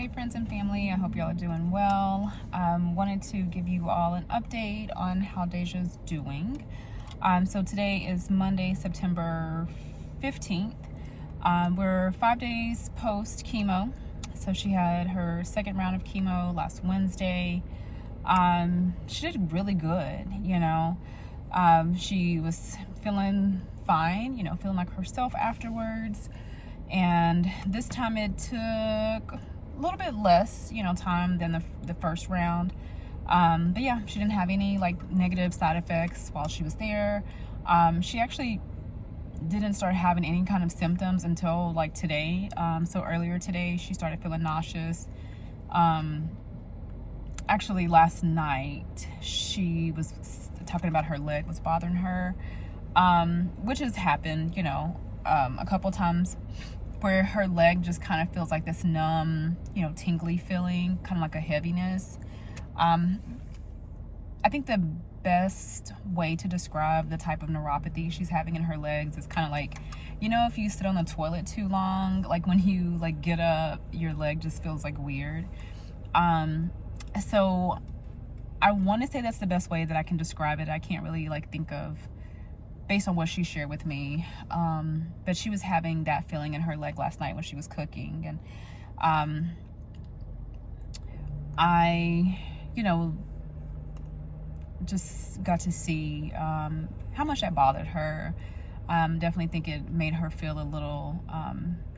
Hey friends and family, I hope y'all are doing well. Wanted to give you all an update on how Deja's doing. So today is Monday, September 15th. We're 5 days post chemo. So she had her second round of chemo last Wednesday. She did really good, She was feeling fine, feeling like herself afterwards. And this time it took a little bit less, time than the first round. But yeah, she didn't have any negative side effects while she was there. She actually didn't start having any kind of symptoms until today. So earlier today, she started feeling nauseous. Actually, last night she was talking about her leg was bothering her, which has happened, a couple times, where her leg just kind of feels like this numb, tingly feeling, kind of like a heaviness. I think the best way to describe the type of neuropathy she's having in her legs is kind of like, if you sit on the toilet too long, when you get up, your leg just feels weird. So I want to say that's the best way that I can describe it. I can't really think of based on what she shared with me. But she was having that feeling in her leg last night when she was cooking. And I, just got to see how much that bothered her. Definitely think it made her feel a little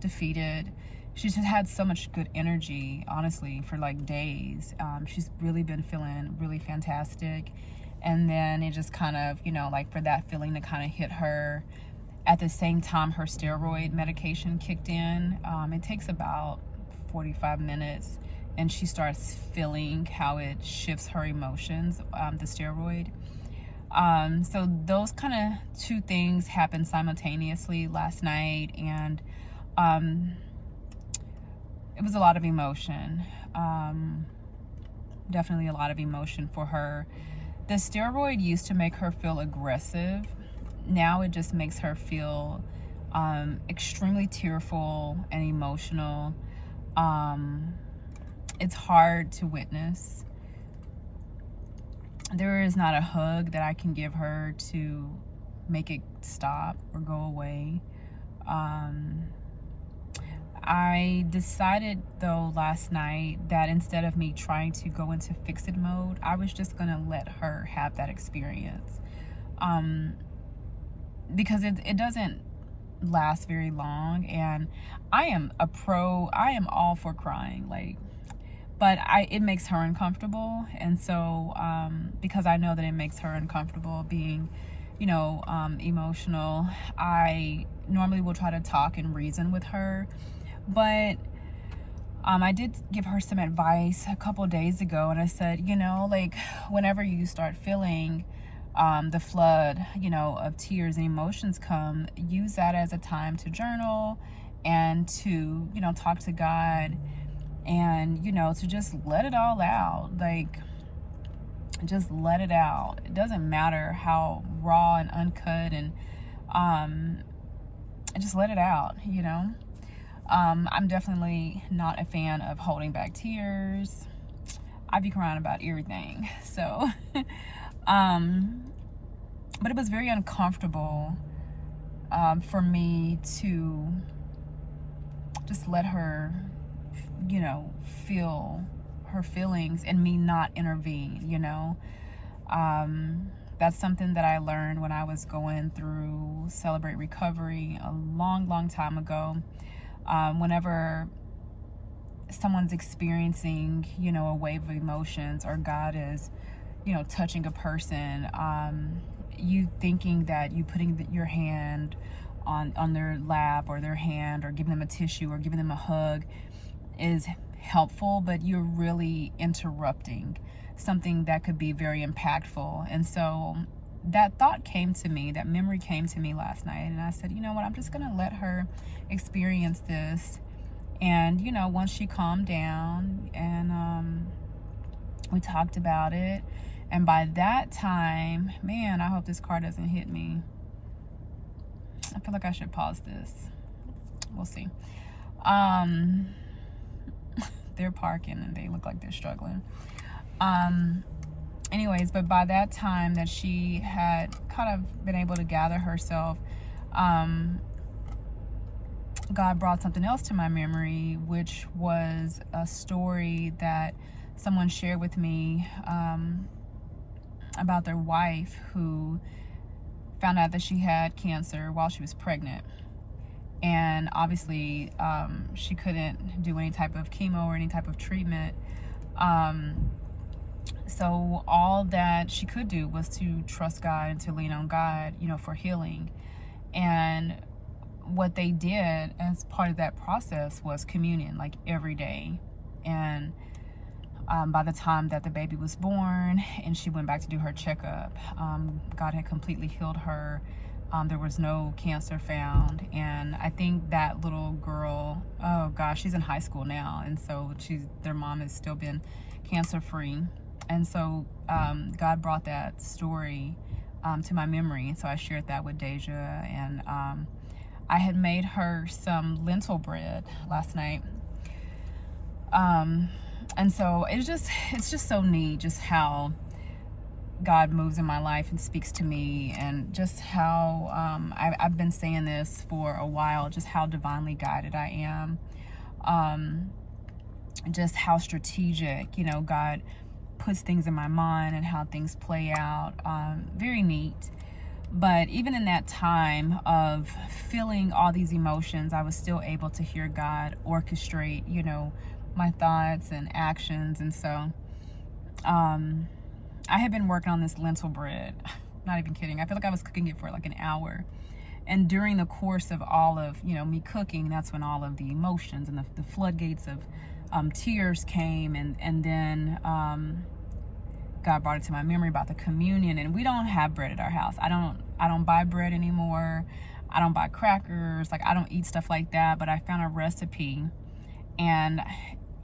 defeated. She's just had so much good energy, honestly, for days. She's really been feeling really fantastic. And then it just kind of, for that feeling to kind of hit her at the same time her steroid medication kicked in. It takes about 45 minutes and she starts feeling how it shifts her emotions, the steroid. So those kind of two things happened simultaneously last night, and it was a lot of emotion. Definitely a lot of emotion for her. The steroid used to make her feel aggressive. Now it just makes her feel extremely tearful and emotional. It's hard to witness. There is not a hug that I can give her to make it stop or go away. I decided though last night that instead of me trying to go into fix-it mode, I was just gonna let her have that experience, because it doesn't last very long. And I am all for crying, but it makes her uncomfortable. And so because I know that it makes her uncomfortable being emotional, I normally will try to talk and reason with her. But I did give her some advice a couple days ago, and I said, whenever you start feeling the flood, of tears and emotions come, use that as a time to journal and to, talk to God, and, to just let it all out. Just let it out. It doesn't matter how raw and uncut, and just let it out, I'm definitely not a fan of holding back tears. I be crying about everything. So, but it was very uncomfortable for me to just let her, feel her feelings and me not intervene, That's something that I learned when I was going through Celebrate Recovery a long, long time ago. Whenever someone's experiencing, a wave of emotions, or God is, touching a person, you thinking that you putting your hand on their lap or their hand, or giving them a tissue or giving them a hug is helpful, but you're really interrupting something that could be very impactful. And so that thought came to me, that memory came to me last night, and I said, you know what, I'm just gonna let her experience this. And once she calmed down, and we talked about it, and by that time, man, I hope this car doesn't hit me. I feel like I should pause this. We'll see. they're parking and they look like they're struggling. Anyways, but by that time that she had kind of been able to gather herself, God brought something else to my memory, which was a story that someone shared with me about their wife who found out that she had cancer while she was pregnant. And obviously, she couldn't do any type of chemo or any type of treatment. So all that she could do was to trust God and to lean on God, for healing. And what they did as part of that process was communion, like every day. And by the time that the baby was born and she went back to do her checkup, God had completely healed her. There was no cancer found. And I think that little girl, oh gosh, she's in high school now. And so their mom has still been cancer free. And so God brought that story to my memory. So I shared that with Deja. And I had made her some lentil bread last night. And so it's just so neat just how God moves in my life and speaks to me, and just how I've been saying this for a while, just how divinely guided I am. Just how strategic, God puts things in my mind and how things play out. Very neat. But even in that time of feeling all these emotions, I was still able to hear God orchestrate, my thoughts and actions. And so I had been working on this lentil bread. Not even kidding. I feel like I was cooking it for like an hour. And during the course of all of, me cooking, that's when all of the emotions and the floodgates of tears came. And then God brought it to my memory about the communion. And we don't have bread at our house. I don't buy bread anymore. I don't buy crackers. Like, I don't eat stuff like that. But I found a recipe, and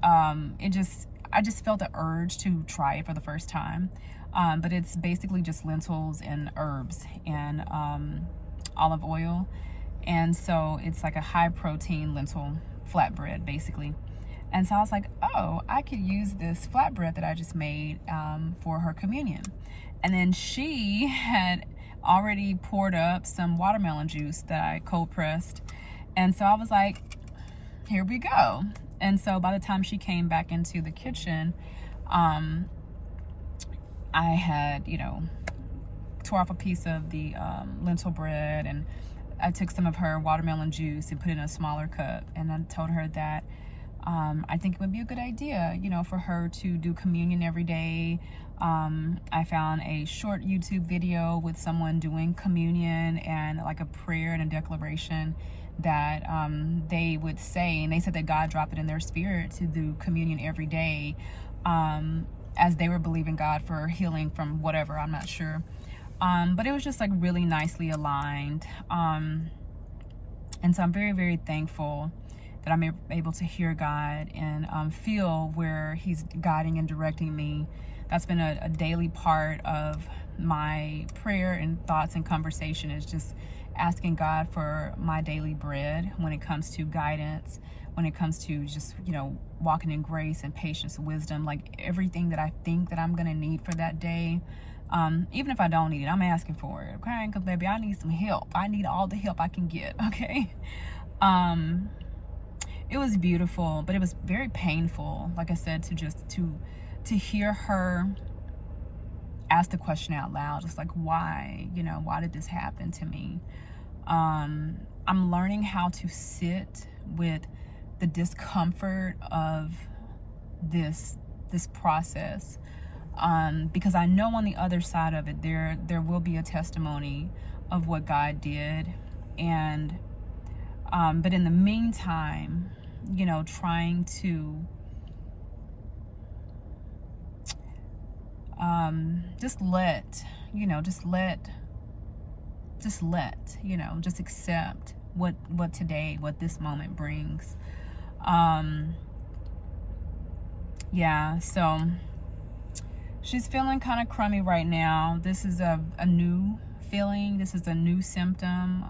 I just felt the urge to try it for the first time. But it's basically just lentils and herbs and olive oil. And so it's like a high protein lentil flatbread, basically. And so I was like, oh, I could use this flatbread that I just made for her communion. And then she had already poured up some watermelon juice that I cold pressed. And so I was like, here we go. And so by the time she came back into the kitchen, I had, tore off a piece of the lentil bread, and I took some of her watermelon juice and put it in a smaller cup. And I told her that I think it would be a good idea, for her to do communion every day. I found a short YouTube video with someone doing communion and like a prayer and a declaration that they would say, and they said that God dropped it in their spirit to do communion every day, as they were believing God for healing from whatever, I'm not sure. But it was just like really nicely aligned. And so I'm very, very thankful that I'm able to hear God and feel where He's guiding and directing me. That's been a daily part of my prayer and thoughts and conversation, is just asking God for my daily bread when it comes to guidance, when it comes to just, walking in grace and patience, wisdom, like everything that I think that I'm going to need for that day. Even if I don't need it, I'm asking for it. Okay, because baby, I need some help. I need all the help I can get. Okay. It was beautiful, but it was very painful. Like I said, to hear her ask the question out loud, just like, why, why did this happen to me? I'm learning how to sit with the discomfort of this process, because I know on the other side of it, there will be a testimony of what God did. And but in the meantime, trying to just accept what this moment brings. So she's feeling kind of crummy right now. This is a new feeling. This is a new symptom.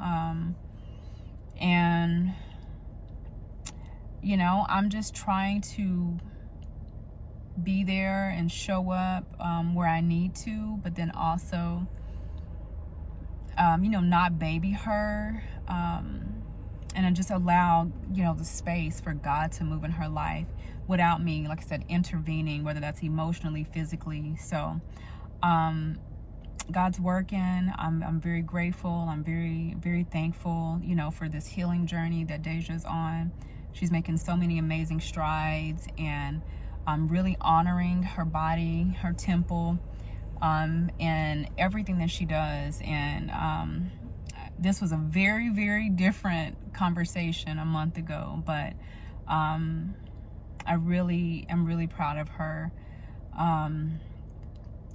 And you know, I'm just trying to be there and show up where I need to, but then also, you know, not baby her, and then just allow, you know, the space for God to move in her life without me, like I said, intervening, whether that's emotionally, physically. So God's working. I'm very grateful. I'm very, very thankful, you know, for this healing journey that Deja's on. She's making so many amazing strides, and I'm really honoring her body, her temple, and everything that she does. And this was a very, very different conversation a month ago, but I really am really proud of her.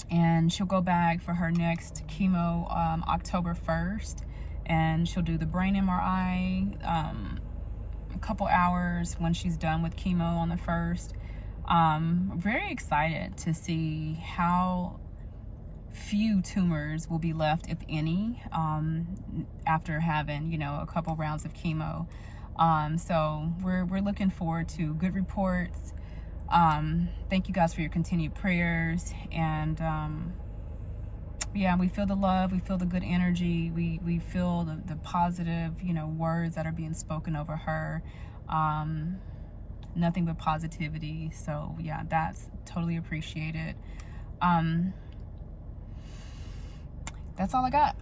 And she'll go back for her next chemo October 1st, and she'll do the brain MRI a couple hours when she's done with chemo on the 1st. Very excited to see how few tumors will be left, if any, after having, you know, a couple rounds of chemo. So we're looking forward to good reports. Thank you guys for your continued prayers, and yeah, we feel the love, we feel the good energy, we feel the positive, you know, words that are being spoken over her. Nothing but positivity. So yeah, that's totally appreciated. That's all I got.